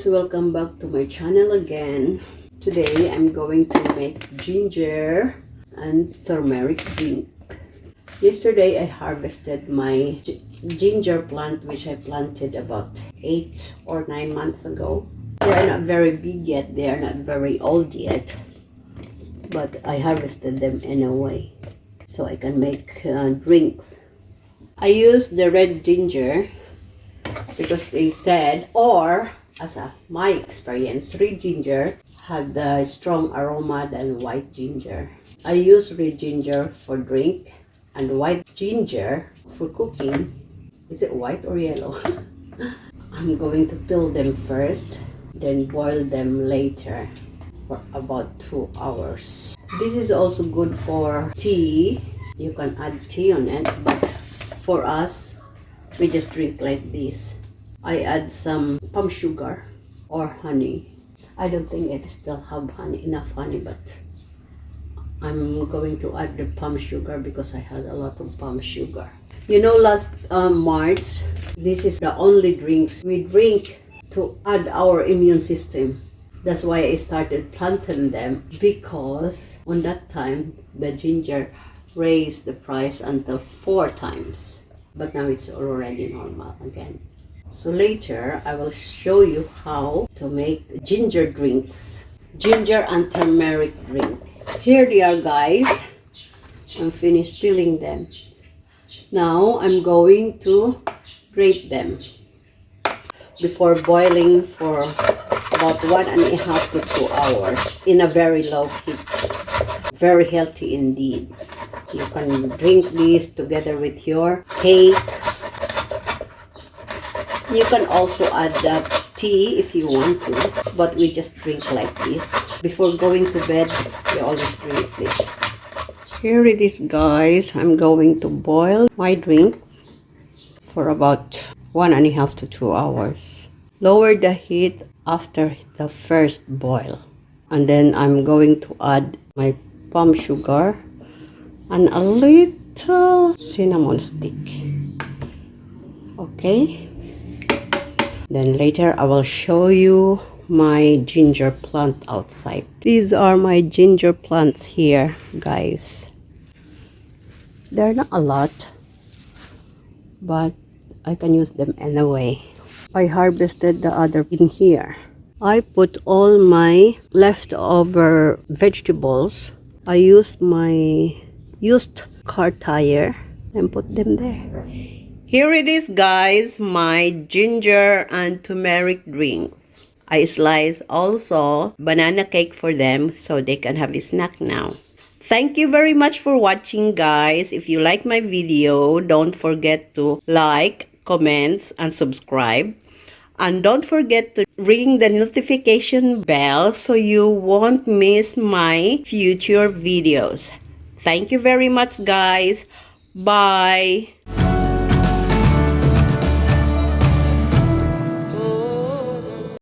guys, welcome back to my channel again. Today I'm going to make ginger and turmeric drink. Yesterday I harvested my ginger plant, which I planted about 8 or 9 months ago. They are not very big yet, they are not very old yet, but I harvested them anyway so I can make drinks. I used the red ginger because they said, or as my experience, red ginger had a strong aroma than white ginger. I use red ginger for drink and white ginger for cooking. Is it white or yellow? I'm going to peel them first, then boil them later for about 2 hours. This is also good for tea. You can add tea on it, but for us, we just drink like this. I add some palm sugar or honey. I don't think I still have enough honey, but I'm going to add the palm sugar because I had a lot of palm sugar. You know, last March, this is the only drinks we drink to add our immune system. That's why I started planting them, because on that time, the ginger raised the price until 4 times. But now it's already normal again. So later, I will show you how to make ginger drinks. Ginger and turmeric drink. Here they are, guys. I'm finished peeling them. Now, I'm going to grate them before boiling for about 1.5 to 2 hours in a very low heat. Very healthy indeed. You can drink this together with your cake. You can also add tea if you want to, but we just drink like this. Before going to bed, we always drink this. Here it is, guys. I'm going to boil my drink for about 1.5 to 2 hours. Lower the heat after the first boil. And then I'm going to add my palm sugar and a little cinnamon stick. Okay? Then later I will show you my ginger plant outside. These are my ginger plants here, guys. They're not a lot, but I can use them anyway. I harvested the other in here. I put all my leftover vegetables. I used my used car tire and put them there. Here it is, guys, my ginger and turmeric drinks. I slice also banana cake for them so they can have a snack now. Thank you very much for watching, guys. If you like my video, don't forget to like, comment, and subscribe. And don't forget to ring the notification bell so you won't miss my future videos. Thank you very much, guys. Bye.